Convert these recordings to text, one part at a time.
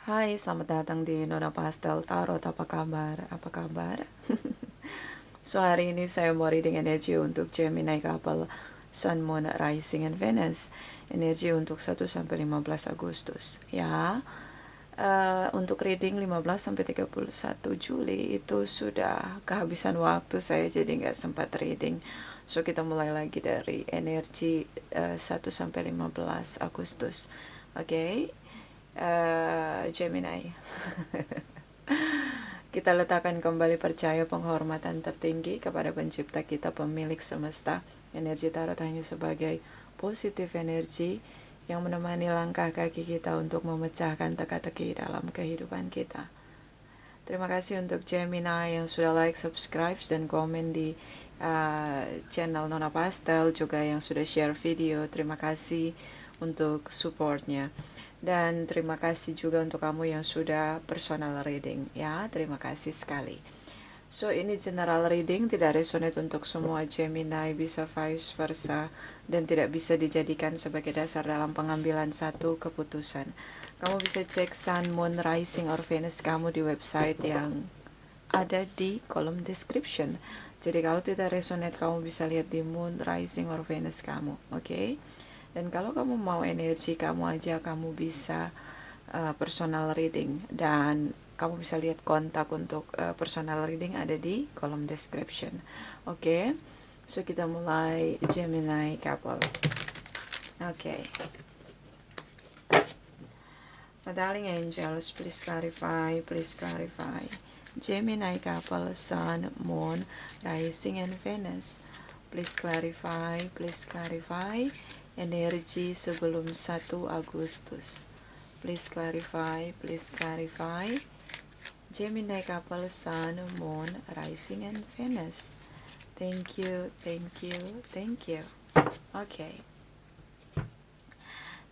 Hai, selamat datang di Nona Pastel Tarot. Apa kabar? Apa kabar? So, hari ini saya mau reading energi untuk Gemini couple Sun, Moon, Rising, and Venus. Energi untuk 1 sampai 15 Agustus. Ya, untuk reading 15 sampai 31 Juli itu sudah kehabisan waktu saya, jadi nggak sempat reading. So, kita mulai lagi dari energi 1 sampai 15 Agustus. Oke, Gemini. Kita letakkan kembali percaya penghormatan tertinggi kepada pencipta kita, pemilik semesta. Energi tarot hanya sebagai positif energi yang menemani langkah kaki kita untuk memecahkan teka-teki dalam kehidupan kita. Terima kasih untuk Gemini yang sudah like, subscribe, dan komen di channel Nona Pastel, juga yang sudah share video. Terima kasih untuk supportnya. Dan terima kasih juga untuk kamu yang sudah personal reading, ya, terima kasih sekali. So, ini general reading, tidak resonate untuk semua Gemini, bisa vice versa, dan tidak bisa dijadikan sebagai dasar dalam pengambilan satu keputusan. Kamu bisa cek Sun, Moon, Rising, or Venus kamu di website yang ada di kolom description. Jadi kalau tidak resonate, kamu bisa lihat di Moon, Rising, or Venus kamu, oke? Dan kalau kamu mau energi kamu aja, kamu bisa personal reading, dan kamu bisa lihat kontak untuk personal reading ada di kolom description. Oke, so kita mulai Gemini couple. Oke. My darling angels, please clarify, please clarify. Gemini couple, Sun, Moon, Rising, and Venus. Please clarify, please clarify. Energi sebelum 1 Agustus. Please clarify, please clarify. Gemini couple, Sun, Moon, Rising, and Venus. Thank you, thank you, thank you. Okay.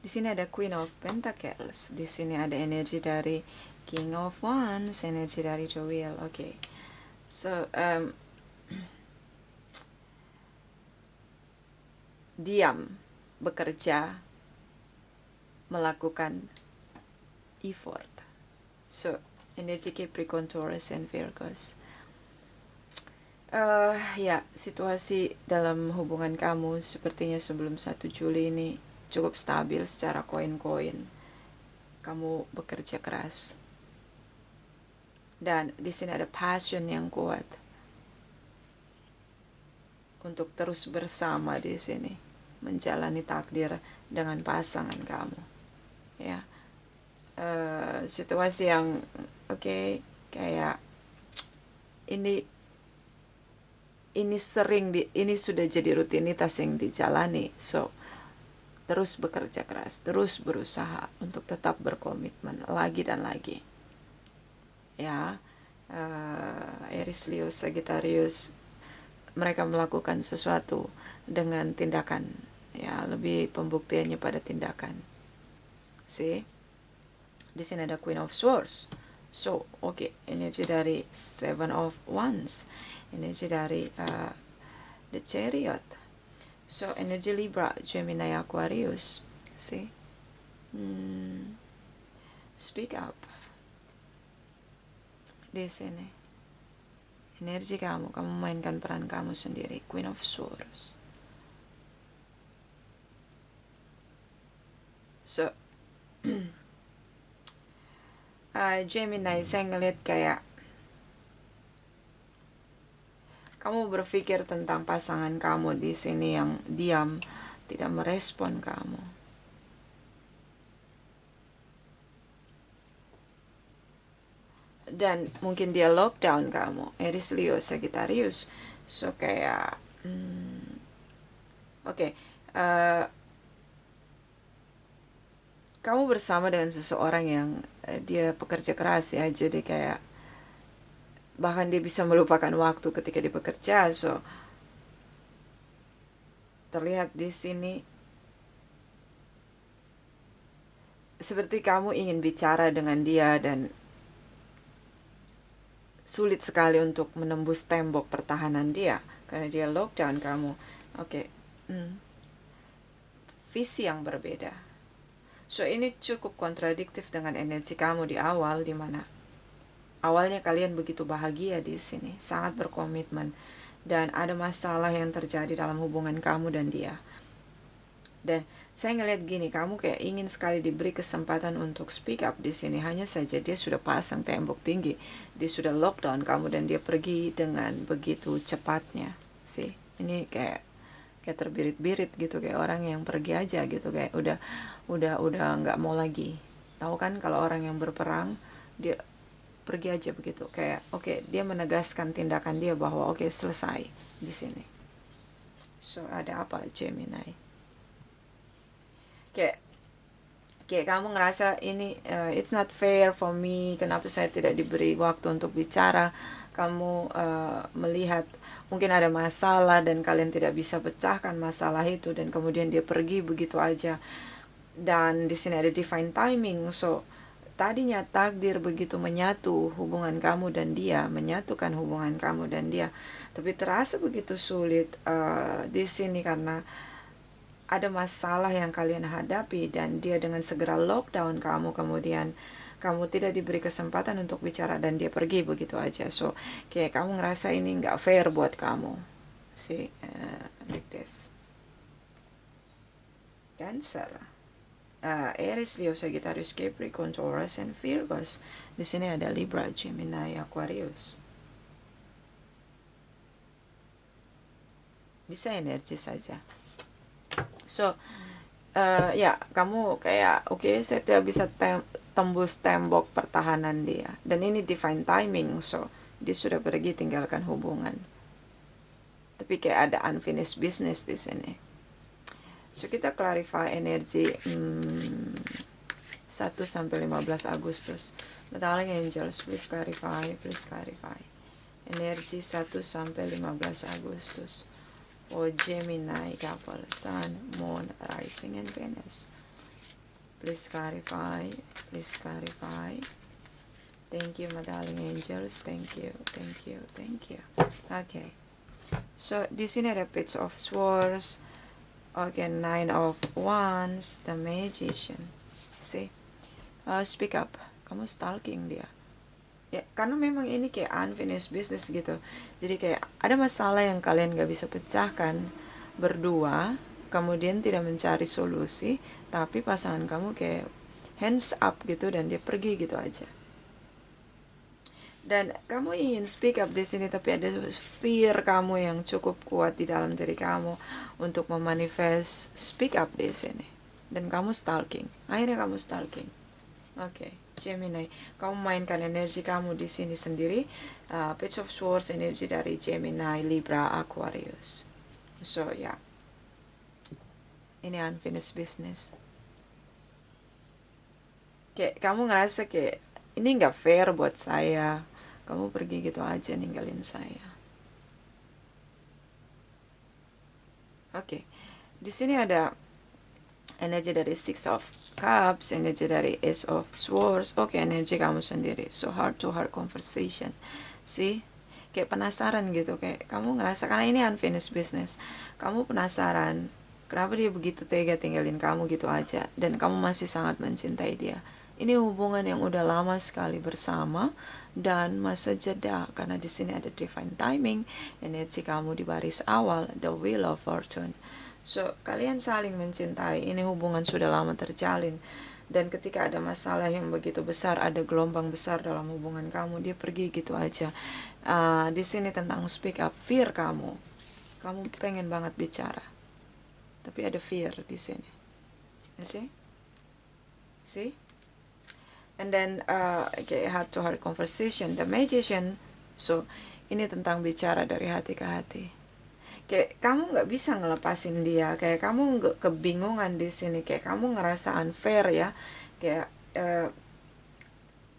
Di sini ada Queen of Pentacles. Di sini ada energi dari King of Wands, energi dari The Wheel. Okay. So, diam, bekerja, melakukan effort. So, energi Capricorn, Taurus, and Virgos. Ya, situasi dalam hubungan kamu sepertinya sebelum 1 Juli ini cukup stabil secara koin-koin. Kamu bekerja keras. Dan di sini ada passion yang kuat untuk terus bersama di sini, menjalani takdir dengan pasangan kamu. Ya, situasi yang oke, kayak ini sudah jadi rutinitas yang dijalani. So, terus bekerja keras, terus berusaha untuk tetap berkomitmen lagi dan lagi. Ya, Aries, Leo, Sagittarius, mereka melakukan sesuatu dengan tindakan. Ya, lebih pembuktiannya pada tindakan. See? Di sini ada Queen of Swords. So, oke, energi dari Seven of Wands, energi dari The Chariot. So, energi Libra, Gemini, Aquarius. See? Speak up. Di sini. Energi kamu mainkan peran kamu sendiri. Queen of Swords. So, Gemini, saya ngeliat kayak kamu berpikir tentang pasangan kamu di sini yang diam, tidak merespon kamu. Dan mungkin dia lockdown kamu, Aries, Leo, Sagittarius. So kayak oke, kamu bersama dengan seseorang yang dia pekerja keras ya, jadi kayak bahkan dia bisa melupakan waktu ketika dia bekerja. So terlihat di sini seperti kamu ingin bicara dengan dia dan sulit sekali untuk menembus tembok pertahanan dia karena dia lockdown kamu. Oke. Visi yang berbeda. So ini cukup kontradiktif dengan energi kamu di awal, di mana awalnya kalian begitu bahagia di sini, sangat berkomitmen, dan ada masalah yang terjadi dalam hubungan kamu dan dia. Dan saya ngeliat gini, kamu kayak ingin sekali diberi kesempatan untuk speak up di sini. Hanya saja dia sudah pasang tembok tinggi, dia sudah lockdown kamu, dan dia pergi dengan begitu cepatnya. Sih, ini kayak terbirit-birit gitu, kayak orang yang pergi aja gitu, kayak udah nggak mau lagi. Tahu kan kalau orang yang berperang, dia pergi aja begitu, kayak oke, dia menegaskan tindakan dia bahwa oke, selesai di sini. So ada apa Gemini? Kayak kamu ngerasa ini it's not fair for me, kenapa saya tidak diberi waktu untuk bicara. Kamu melihat mungkin ada masalah dan kalian tidak bisa pecahkan masalah itu, dan kemudian dia pergi begitu aja. Dan di sini ada divine timing. So tadinya takdir begitu menyatu hubungan kamu dan dia, menyatukan hubungan kamu dan dia, tapi terasa begitu sulit di sini karena ada masalah yang kalian hadapi, dan dia dengan segera lockdown kamu, kemudian kamu tidak diberi kesempatan untuk bicara dan dia pergi begitu aja. So kayak kamu ngerasa ini nggak fair buat kamu sih. Like this. Cancer, Aries, Leo, Sagittarius, Capricorn, Taurus, and Virgos. Di sini ada Libra, Gemini, Aquarius. Bisa energi saja. So ya kamu kayak oke, saya tidak bisa tembus tembok pertahanan dia, dan ini divine timing. So dia sudah pergi tinggalkan hubungan, tapi kayak ada unfinished business di sini. So kita clarify energi 1 sampai 15 Agustus. Battalion Angels, please clarify, energi 1 sampai 15 Agustus for Gemini couple, Sun, Moon, Rising, and Venus. Please clarify. Thank you, my darling angels. Thank you. Okay. So di sini ada Page of Swords. Okay, 9 of Wands, the Magician. See, speak up. Kamu stalking dia. Ya, karena memang ini kayak unfinished business gitu. Jadi kayak ada masalah yang kalian gak bisa pecahkan berdua, kemudian tidak mencari solusi, tapi pasangan kamu kayak hands up gitu, dan dia pergi gitu aja. Dan kamu ingin speak up di sini, tapi ada fear kamu yang cukup kuat di dalam diri kamu untuk memanifest speak up di sini. Dan kamu stalking. Akhirnya kamu stalking. Oke. Gemini, kamu mainkan energi kamu di sini sendiri. Page of Swords, energi dari Gemini, Libra, Aquarius. So ya, ini unfinished business. Kayak kamu ngerasa kayak ini nggak fair buat saya. Kamu pergi gitu aja ninggalin saya. Oke, di sini ada energi dari Six of Cups, energi dari Ace of Swords. Oke, energi kamu sendiri. So heart to heart conversation. See, kayak penasaran gitu, kayak kamu ngerasa karena ini unfinished business, kamu penasaran kenapa dia begitu tega tinggalin kamu gitu aja, dan kamu masih sangat mencintai dia. Ini hubungan yang udah lama sekali bersama, dan masa jeda, karena di sini ada divine timing, energi kamu di baris awal, the wheel of fortune. So kalian saling mencintai, ini hubungan sudah lama terjalin, dan ketika ada masalah yang begitu besar, ada gelombang besar dalam hubungan kamu, dia pergi gitu aja. Di sini tentang speak up, fear kamu pengen banget bicara, tapi ada fear di sini. You see? And then kayak heart to heart conversation, the Magician. So ini tentang bicara dari hati ke hati. Kayak kamu nggak bisa ngelepasin dia, kayak kamu nggak kebingungan di sini, kayak kamu ngerasa unfair ya, kayak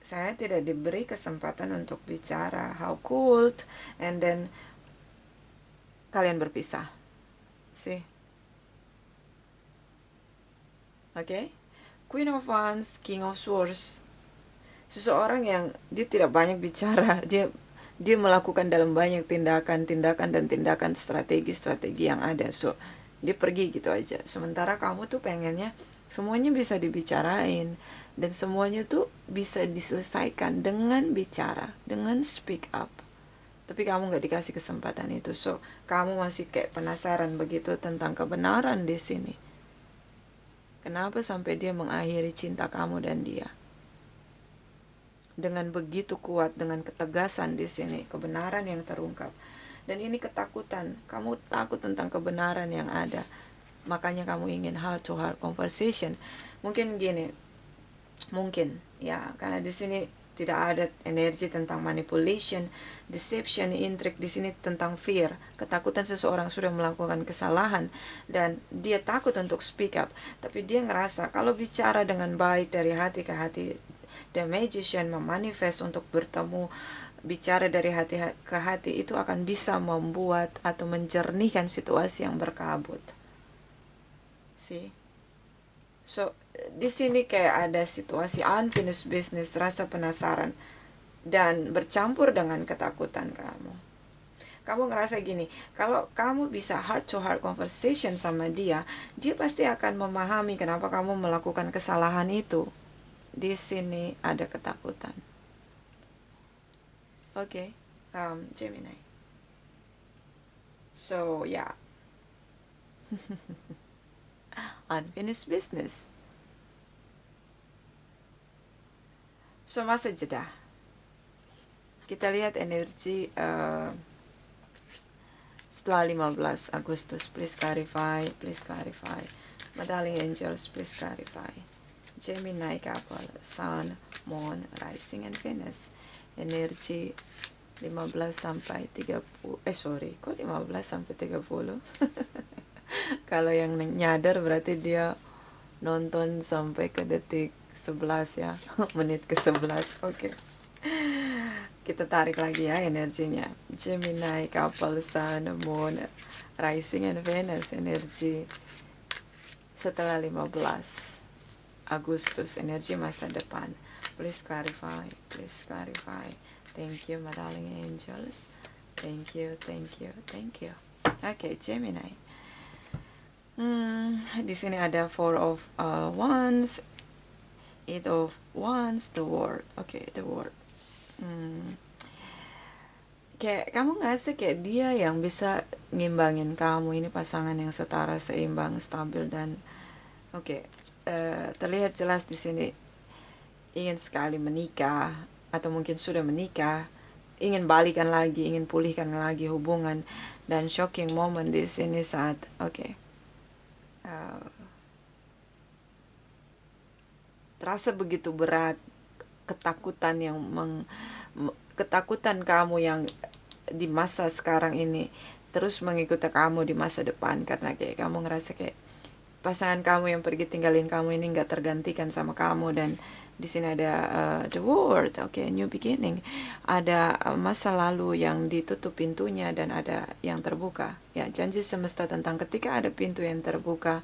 saya tidak diberi kesempatan untuk bicara, how could, and then kalian berpisah, sih. Oke, Queen of Wands, King of Swords, seseorang yang dia tidak banyak bicara, dia melakukan dalam banyak tindakan dan strategi yang ada. So dia pergi gitu aja, sementara kamu tuh pengennya semuanya bisa dibicarain, dan semuanya tuh bisa diselesaikan dengan bicara, dengan speak up. Tapi kamu nggak dikasih kesempatan itu, so kamu masih kayak penasaran begitu tentang kebenaran di sini. Kenapa sampai dia mengakhiri cinta kamu dan dia? Dengan begitu kuat, dengan ketegasan di sini, kebenaran yang terungkap. Dan ini ketakutan, kamu takut tentang kebenaran yang ada. Makanya kamu ingin heart to heart conversation. Mungkin gini, mungkin ya, karena di sini tidak ada energi tentang manipulation, deception, intrigue. Di sini tentang fear, ketakutan seseorang sudah melakukan kesalahan dan dia takut untuk speak up. Tapi dia ngerasa kalau bicara dengan baik dari hati ke hati, the magician memanifest untuk bertemu, bicara dari hati ke hati, itu akan bisa membuat atau menjernihkan situasi yang berkabut. See? So, di sini kayak ada situasi unfinished business, rasa penasaran, dan bercampur dengan ketakutan kamu. Kamu ngerasa gini, kalau kamu bisa heart to heart conversation sama dia, dia pasti akan memahami kenapa kamu melakukan kesalahan itu. Di sini ada ketakutan. Oke, Gemini. So, yeah. Unfinished business. So, masa jeda. Kita lihat energi setelah 15 Agustus. Please clarify, please clarify. My darling angels, please clarify. Gemini couple, Sun, Moon, Rising, and Venus. Energi 15 sampai 30. Kok 15 sampai 30? Kalau yang nyadar berarti dia nonton sampai ke detik 11 ya. Menit ke 11. Oke. Kita tarik lagi ya energinya. Gemini couple, Sun, Moon, Rising, and Venus. Energi setelah 15 Agustus, energi masa depan. Please clarify, please clarify. Thank you, my darling angels. Thank you, thank you, thank you. Oke, Gemini. Di sini ada Four of Wands, Eight of Wands, the World. Oke, the World. Kayak kamu ngerasa kayak dia yang bisa ngimbangin kamu. Ini pasangan yang setara, seimbang, stabil, dan terlihat jelas di sini ingin sekali menikah, atau mungkin sudah menikah, ingin balikan lagi, ingin pulihkan lagi hubungan. Dan shocking moment di sini saat terasa begitu berat, ketakutan yang ketakutan kamu yang di masa sekarang ini terus mengikuti kamu di masa depan, karena kayak kamu ngerasa kayak pasangan kamu yang pergi tinggalin kamu ini nggak tergantikan sama kamu. Dan di sini ada the world, new beginning. Ada masa lalu yang ditutup pintunya dan ada yang terbuka. Ya, janji semesta tentang ketika ada pintu yang terbuka,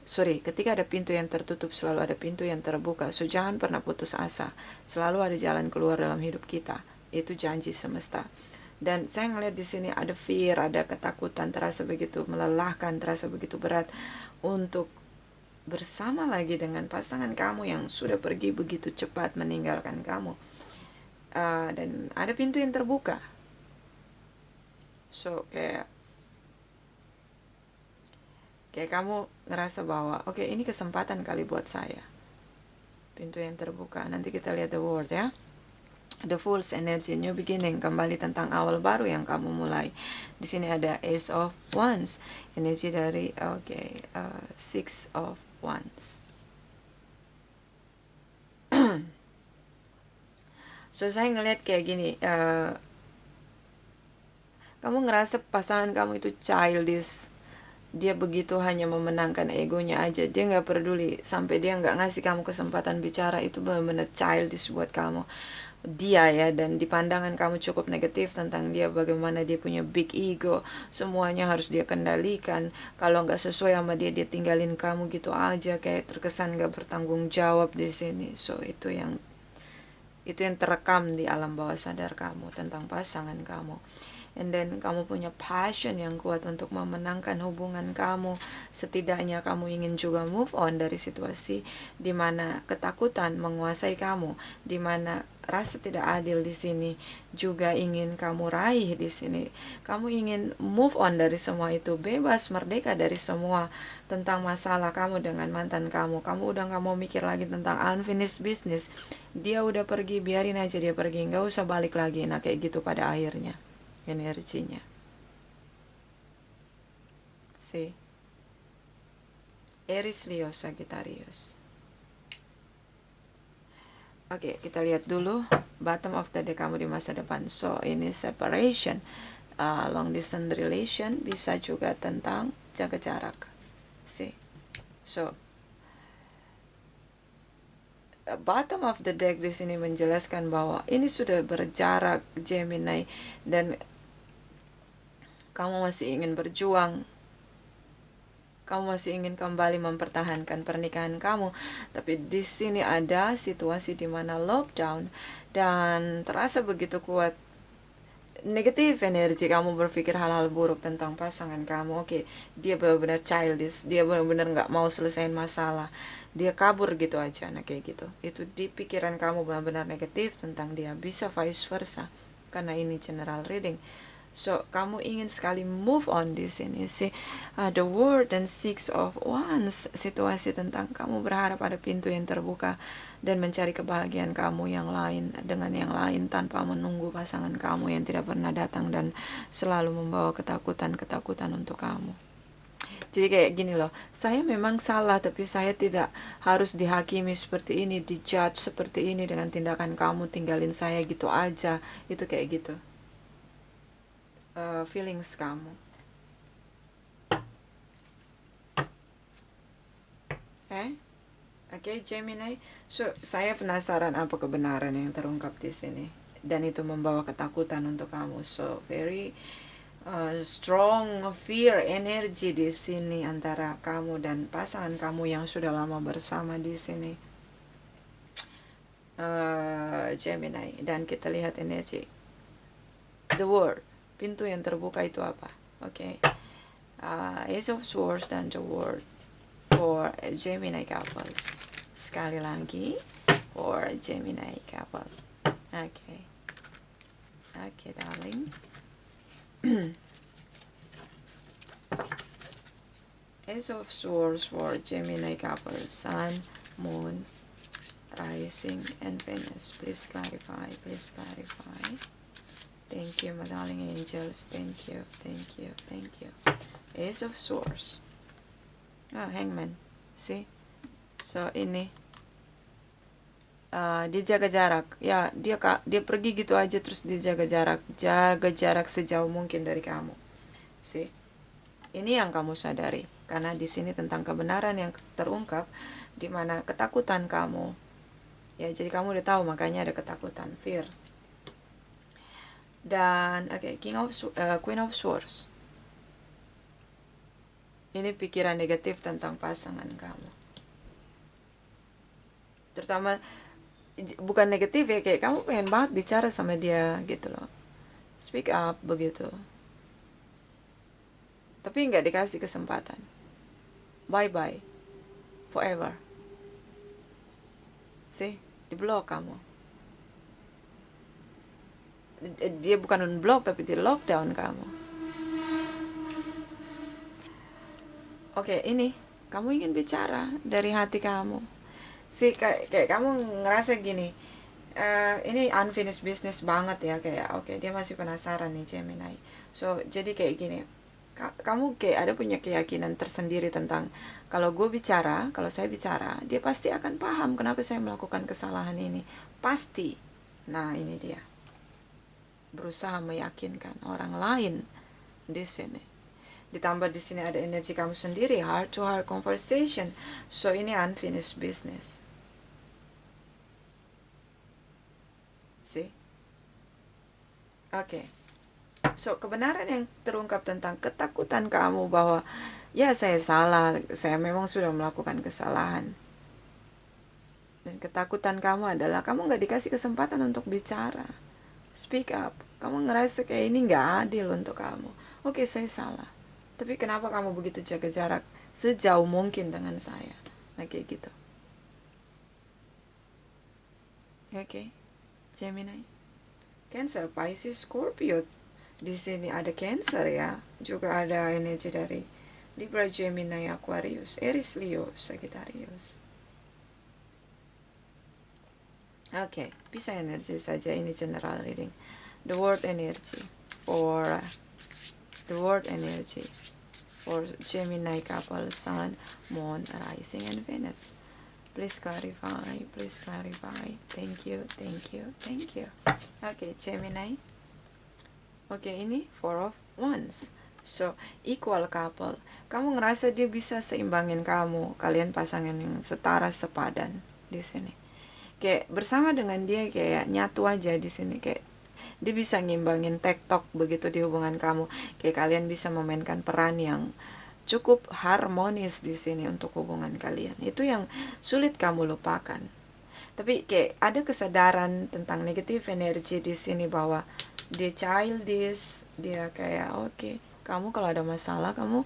ketika ada pintu yang tertutup, selalu ada pintu yang terbuka. So, jangan pernah putus asa. Selalu ada jalan keluar dalam hidup kita. Itu janji semesta. Dan saya ngeliat di sini ada fear, ada ketakutan, terasa begitu melelahkan, terasa begitu berat untuk bersama lagi dengan pasangan kamu yang sudah pergi begitu cepat meninggalkan kamu. Dan ada pintu yang terbuka. So, kayak kamu ngerasa bahwa ini kesempatan kali buat saya. Pintu yang terbuka. Nanti kita lihat the world ya. The Fool's energy, new beginning, kembali tentang awal baru yang kamu mulai. Di sini ada Ace of Wands, energi dari Six of Wands. So, saya ngeliat kayak gini, kamu ngerasa pasangan kamu itu childish. Dia begitu hanya memenangkan egonya aja. Dia nggak peduli, sampai dia nggak ngasih kamu kesempatan bicara. Itu benar-benar childish buat kamu. Dia ya, dan di pandangan kamu cukup negatif tentang dia, bagaimana dia punya big ego, semuanya harus dia kendalikan. Kalau nggak sesuai sama dia tinggalin kamu gitu aja, kayak terkesan nggak bertanggung jawab di sini. So, itu yang terekam di alam bawah sadar kamu tentang pasangan kamu. and then kamu punya passion yang kuat untuk memenangkan hubungan kamu. Setidaknya kamu ingin juga move on dari situasi di mana ketakutan menguasai kamu, di mana rasa tidak adil di sini juga ingin kamu raih di sini. Kamu ingin move on dari semua itu, bebas, merdeka dari semua tentang masalah kamu dengan mantan kamu. Kamu udah gak mau mikir lagi tentang unfinished business. Dia udah pergi, biarin aja dia pergi, gak usah balik lagi. Nah kayak gitu pada akhirnya energinya. See? Aries, Leo, Sagittarius. Oke, kita lihat dulu bottom of the deck kamu di masa depan. So, ini separation, long distance relation, bisa juga tentang jaga jarak. See? So, bottom of the deck di sini menjelaskan bahwa ini sudah berjarak Gemini dan kamu masih ingin berjuang. Kamu masih ingin kembali mempertahankan pernikahan kamu, tapi di sini ada situasi di mana lockdown dan terasa begitu kuat negatif energi. Kamu berpikir hal-hal buruk tentang pasangan kamu. Oke, dia benar-benar childish, dia benar-benar nggak mau selesaiin masalah, dia kabur gitu aja. Nah kayak gitu, itu di pikiran kamu benar-benar negatif tentang dia. Bisa vice versa, karena ini general reading. So, kamu ingin sekali move on di sini sih. The World dan Six of Wands, situasi tentang kamu berharap ada pintu yang terbuka dan mencari kebahagiaan kamu yang lain dengan yang lain tanpa menunggu pasangan kamu yang tidak pernah datang dan selalu membawa ketakutan-ketakutan untuk kamu. Jadi kayak gini loh, saya memang salah tapi saya tidak harus dihakimi seperti ini, dijudge seperti ini dengan tindakan kamu, tinggalin saya gitu aja. Itu kayak gitu. Feelings kamu. Oke, Gemini. So, saya penasaran apa kebenaran yang terungkap di sini, dan itu membawa ketakutan untuk kamu. So, very strong fear energy di sini antara kamu dan pasangan kamu yang sudah lama bersama di sini, Gemini. Dan kita lihat energi The World. Pintu yang terbuka itu apa? Oke. Ace of Swords dan The World for Gemini couples. Sekali lagi for Gemini couple. Oke, darling. Ace of Swords for Gemini couple. Sun, Moon, Rising, and Venus. Please clarify. Please clarify. Thank you, my darling angels. Thank you, thank you, thank you. Ace of Swords. Hangman. See? So, ini dia jaga jarak. Ya, dia pergi gitu aja terus dia jaga jarak. Jaga jarak sejauh mungkin dari kamu. See? Ini yang kamu sadari. Karena di sini tentang kebenaran yang terungkap, di mana ketakutan kamu. Ya, jadi kamu udah tahu, makanya ada ketakutan, fear. Dan Queen of Swords. Ini pikiran negatif tentang pasangan kamu. Terutama bukan negatif ya, kayak kamu pengen banget bicara sama dia gitu loh. Speak up begitu. Tapi nggak dikasih kesempatan. Bye-bye. Forever. See? Di-block kamu. Dia bukan unblock tapi di lockdown kamu. Oke, ini kamu ingin bicara dari hati kamu. Kayak kamu ngerasa gini, ini unfinished business banget ya, kayak oke, dia masih penasaran nih Gemini. So, jadi kayak gini, kamu kayak ada punya keyakinan tersendiri tentang kalau saya bicara, dia pasti akan paham kenapa saya melakukan kesalahan ini. Pasti. Nah, ini dia. Berusaha meyakinkan orang lain di sini. Ditambah di sini ada energi kamu sendiri, heart to heart conversation. So ini unfinished business. See? Oke. So kebenaran yang terungkap tentang ketakutan kamu bahwa ya saya salah, saya memang sudah melakukan kesalahan. Dan ketakutan kamu adalah kamu gak dikasih kesempatan untuk bicara. speak up. Kamu ngerasa kayak ini nggak adil untuk kamu. Oke, saya salah. Tapi kenapa kamu begitu jaga jarak sejauh mungkin dengan saya? Nah, kayak gitu. Oke, Gemini. Cancer, Pisces, Scorpio. Di sini ada Cancer ya. Juga ada energi dari Libra, Gemini, Aquarius, Aries, Leo, Sagittarius. Oke, bisa energi saja, ini general reading. The word energy or the word energy for Gemini couple, Sun, Moon, Rising, and Venus. Please clarify, please clarify. Thank you, thank you, thank you. Oke, Gemini. Oke, ini Four of Wands. So, equal couple. Kamu ngerasa dia bisa seimbangin kamu. Kalian pasangan yang setara, sepadan di sini. Kayak bersama dengan dia kayak nyatu aja di sini, kayak dia bisa ngimbangin tektok begitu di hubungan kamu. Kayak kalian bisa memainkan peran yang cukup harmonis di sini untuk hubungan kalian. Itu yang sulit kamu lupakan. Tapi kayak ada kesadaran tentang negatif energi di sini bahwa dia childish, dia kayak oke, kamu kalau ada masalah kamu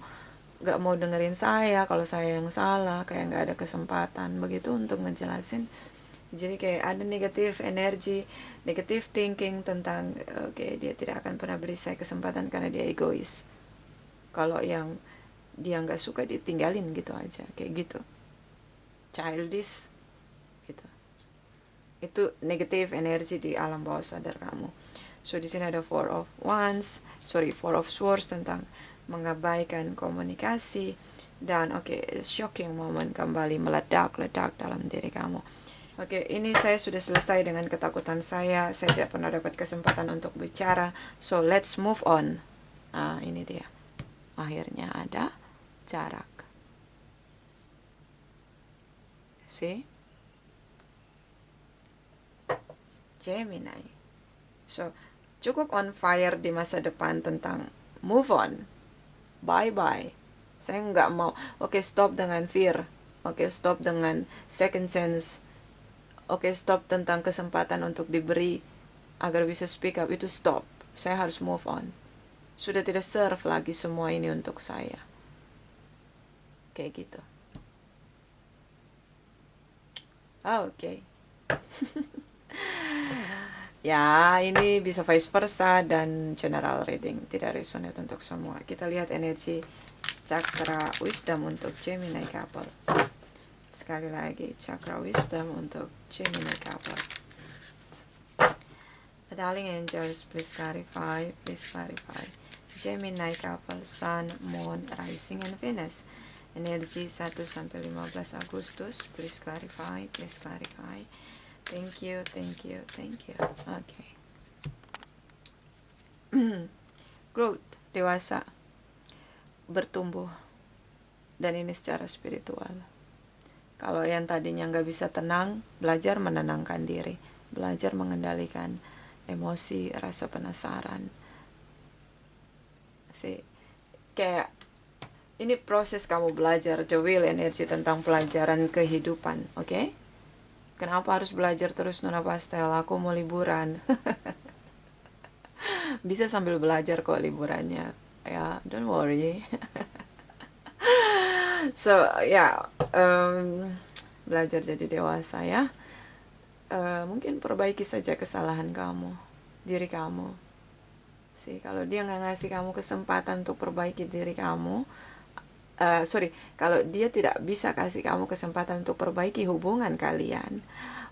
gak mau dengerin saya kalau saya yang salah, kayak gak ada kesempatan begitu untuk ngejelasin. Jadi kayak ada negatif energi, negatif thinking tentang oke, dia tidak akan pernah beri saya kesempatan karena dia egois. Kalau yang dia nggak suka ditinggalin gitu aja, kayak gitu. Childish gitu. Itu negatif energi di alam bawah sadar kamu. So di sini ada Four of Swords tentang mengabaikan komunikasi dan shocking moment kembali meledak-ledak dalam diri kamu. Oke, ini saya sudah selesai dengan ketakutan saya. Saya tidak pernah dapat kesempatan untuk bicara. So, let's move on. Ini dia. Akhirnya ada jarak. See? Gemini. So, cukup on fire di masa depan tentang move on. Bye-bye. Saya nggak mau. Oke, stop dengan fear. Oke, stop dengan second sense. Oke, stop tentang kesempatan untuk diberi agar bisa speak up. Itu stop. Saya harus move on. Sudah tidak serve lagi semua ini untuk saya. Kayak gitu. Oke. Ya, ini bisa vice versa dan general reading. Tidak resonate untuk semua. Kita lihat energi Chakra Wisdom untuk Gemini couple. Sekali lagi, Chakra Wisdom untuk Gemini couple. Darling angels, please clarify, please clarify. Gemini couple, Sun, Moon, Rising, and Venus. Energi 1-15 Agustus, please clarify, please clarify. Thank you, thank you, thank you. Okay. Growth, dewasa, bertumbuh, dan ini secara spiritual. Kalau yang tadinya nggak bisa tenang, belajar menenangkan diri, belajar mengendalikan emosi, rasa penasaran. Kayak ini proses kamu belajar, the will energi tentang pelajaran kehidupan, oke? Kenapa harus belajar terus, Nona Pastel? Aku mau liburan. Bisa sambil belajar kok liburannya, ya, don't worry. So belajar jadi dewasa ya. Mungkin perbaiki saja kesalahan kamu, diri kamu. Kalau dia nggak ngasih kamu kesempatan untuk perbaiki diri kamu, kalau dia tidak bisa kasih kamu kesempatan untuk perbaiki hubungan kalian,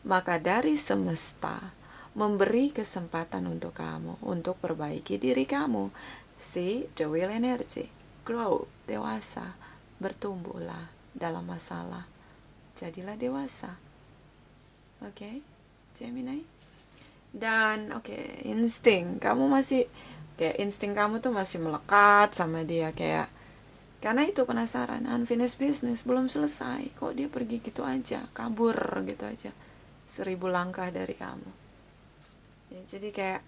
maka dari semesta memberi kesempatan untuk kamu untuk perbaiki diri kamu. The will energy, grow, dewasa, bertumbuhlah dalam masalah, jadilah dewasa. Oke, Gemini. Dan insting kamu masih kayak insting kamu tuh masih melekat sama dia, kayak karena itu penasaran, unfinished business, belum selesai kok dia pergi gitu aja, kabur gitu aja 1000 langkah dari kamu ya. Jadi kayak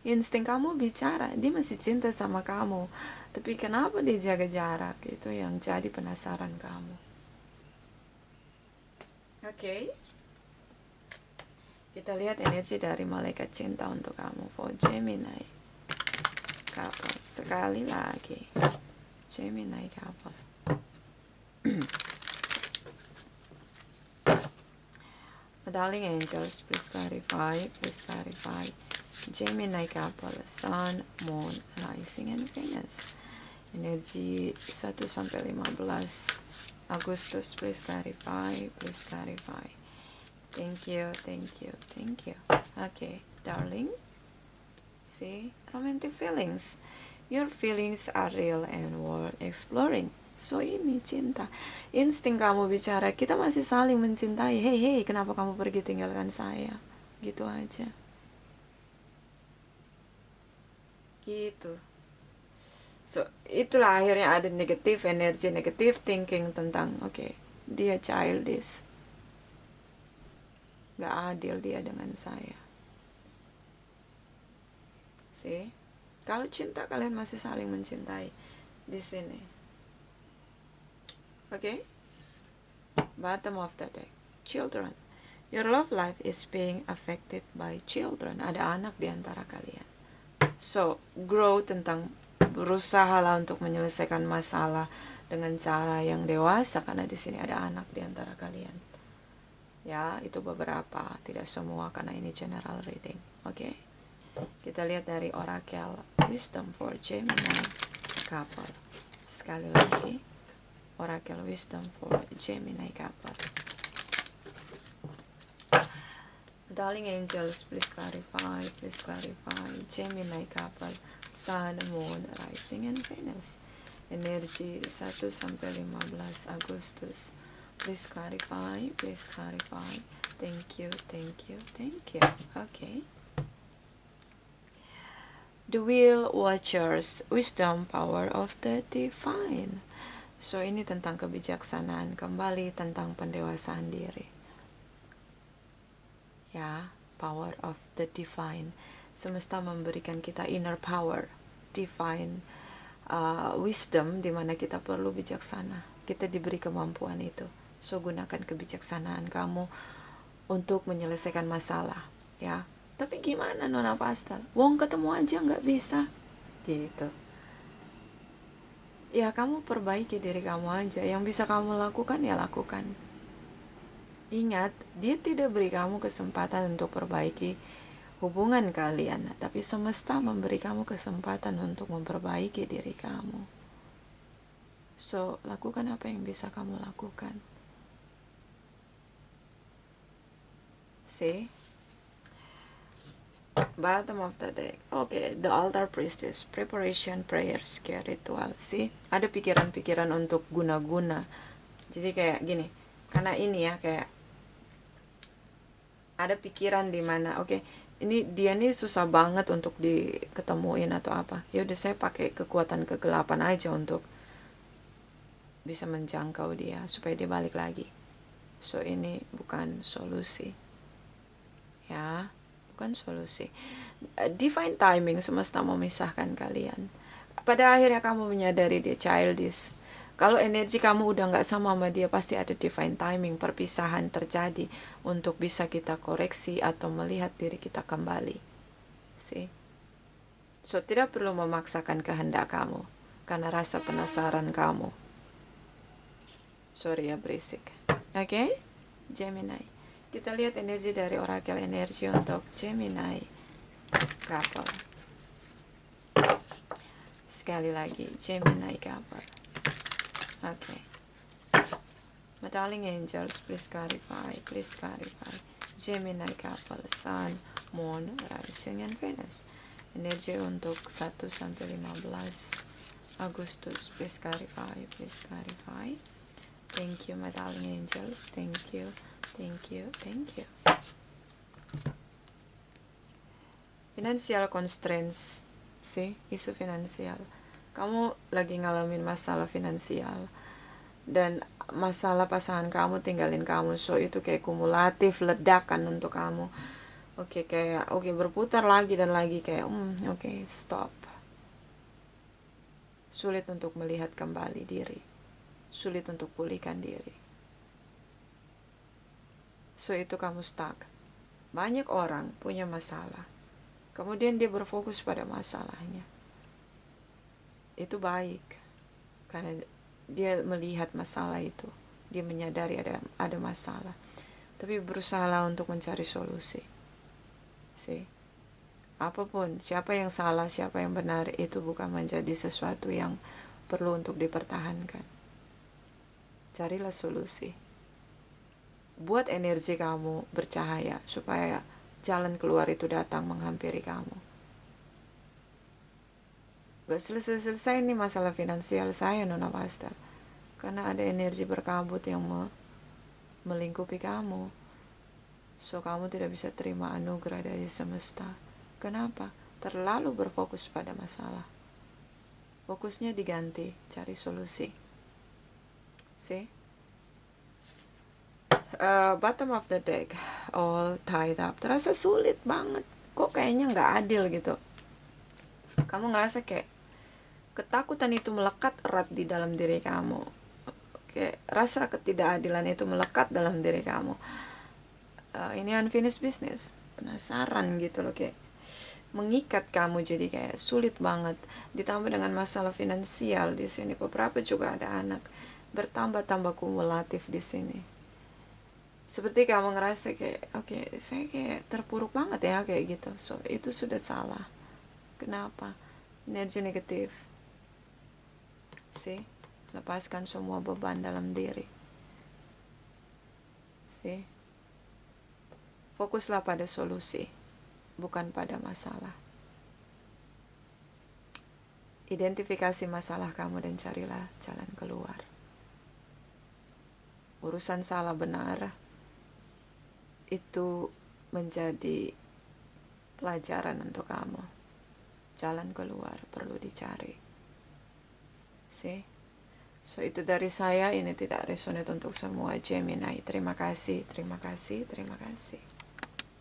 insting kamu bicara, dia masih cinta sama kamu, tapi kenapa dia jaga jarak, itu yang jadi penasaran kamu. Kita lihat energi dari malaikat cinta untuk kamu for Gemini couple. Sekali lagi, Gemini couple. Darling angels, please clarify, Gemini couple, Sun, Moon, Rising, and Venus. Energi 1 sampai 15 Agustus, please clarify. Thank you. Okay, darling. See, romantic feelings. Your feelings are real and worth exploring. So ini cinta. Insting kamu bicara, kita masih saling mencintai. Hey, kenapa kamu pergi tinggalkan saya? Gitu aja. Gitu. So, itulah akhirnya ada negatif energi, negatif thinking tentang, dia childish. Gak adil dia dengan saya. See? Kalau cinta, kalian masih saling mencintai di sini. Bottom of the deck. Children. Your love life is being affected by children. Ada anak di antara kalian. So, grow tentang berusaha lah untuk menyelesaikan masalah dengan cara yang dewasa, karena di sini ada anak di antara kalian. Ya, itu beberapa, tidak semua karena ini general reading. Kita lihat dari Oracle Wisdom for Gemini couple. Sekali lagi, Oracle Wisdom for Gemini couple. Darling angels, please clarify. Gemini couple, Sun, Moon, Rising, and Venus. Energi 1 sampai 15 Agustus. Please clarify. Thank you. The Wheel Watchers, Wisdom, Power of the Divine. So ini tentang kebijaksanaan, kembali tentang pendewasaan diri. Ya, Power of the Divine. Semesta memberikan kita inner power, divine wisdom, dimana kita perlu bijaksana. Kita diberi kemampuan itu. So gunakan kebijaksanaan kamu untuk menyelesaikan masalah, ya. Tapi gimana Nona Pastel? Wong ketemu aja nggak bisa, gitu. Ya kamu perbaiki diri kamu aja. Yang bisa kamu lakukan ya lakukan. Ingat, dia tidak beri kamu kesempatan untuk perbaiki hubungan kalian, tapi semesta memberi kamu kesempatan untuk memperbaiki diri kamu. So, lakukan apa yang bisa kamu lakukan. See? Bottom of the deck. The altar priestess, preparation, prayers, ritual. See? Ada pikiran-pikiran untuk guna-guna. Jadi kayak gini, karena ini ya kayak ada pikiran di mana ini dia nih susah banget untuk diketemuin atau apa. Ya udah saya pakai kekuatan kegelapan aja untuk bisa menjangkau dia supaya dia balik lagi. So ini bukan solusi. Ya, bukan solusi. Divine timing, semesta memisahkan kalian. Pada akhirnya kamu menyadari dia childish. Kalau energi kamu udah gak sama dia, pasti ada divine timing, perpisahan terjadi untuk bisa kita koreksi atau melihat diri kita kembali. See? So, tidak perlu memaksakan kehendak kamu, karena rasa penasaran kamu. Sorry ya berisik. Gemini. Kita lihat energi dari Oracle energi untuk Gemini couple. Sekali lagi, Gemini couple. My darling angels, please clarify. Gemini couple, Sun, Moon, Rising, and Venus. Energi untuk 1 sampai 15 Agustus, please clarify. Thank you, my darling angels. Thank you. Financial constraints. See, isu finansial. Kamu lagi ngalamin masalah finansial dan masalah pasangan kamu tinggalin kamu. So itu kayak kumulatif, ledakan untuk kamu. Berputar lagi dan lagi kayak stop. Sulit untuk melihat kembali diri, sulit untuk pulihkan diri. So itu kamu stuck Banyak orang punya masalah, kemudian dia berfokus pada masalahnya. Itu baik, karena dia melihat masalah itu, dia menyadari ada masalah, tapi berusaha untuk mencari solusi. Apapun, siapa yang salah, siapa yang benar, itu bukan menjadi sesuatu yang perlu untuk dipertahankan. Carilah solusi. Buat energi kamu bercahaya supaya jalan keluar itu datang menghampiri kamu. Gak selesai-selesai nih masalah finansial saya, Nona Pastel, karena ada energi berkabut yang melingkupi kamu. So kamu tidak bisa terima anugerah dari semesta. Kenapa? Terlalu berfokus pada masalah. Fokusnya diganti, cari solusi. Bottom of the deck, all tied up. Terasa sulit banget. Kok kayaknya nggak adil gitu. Kamu ngerasa kayak ketakutan itu melekat erat di dalam diri kamu. Kayak rasa ketidakadilan itu melekat dalam diri kamu. Ini unfinished business. Penasaran gitu loh, kayak mengikat kamu, jadi kayak sulit banget. Ditambah dengan masalah finansial di sini. Beberapa juga ada anak. Bertambah-tambah kumulatif di sini. Seperti kamu ngerasa kayak oke, saya kayak terpuruk banget ya kayak gitu. So itu sudah salah. Kenapa? Energi negatif. Lepaskan semua beban dalam diri. Fokuslah pada solusi, bukan pada masalah. Identifikasi masalah kamu dan carilah jalan keluar. Urusan salah benar itu menjadi pelajaran untuk kamu. Jalan keluar perlu dicari. So itu dari saya. Ini tidak resonate untuk semua Gemini. Terima kasih.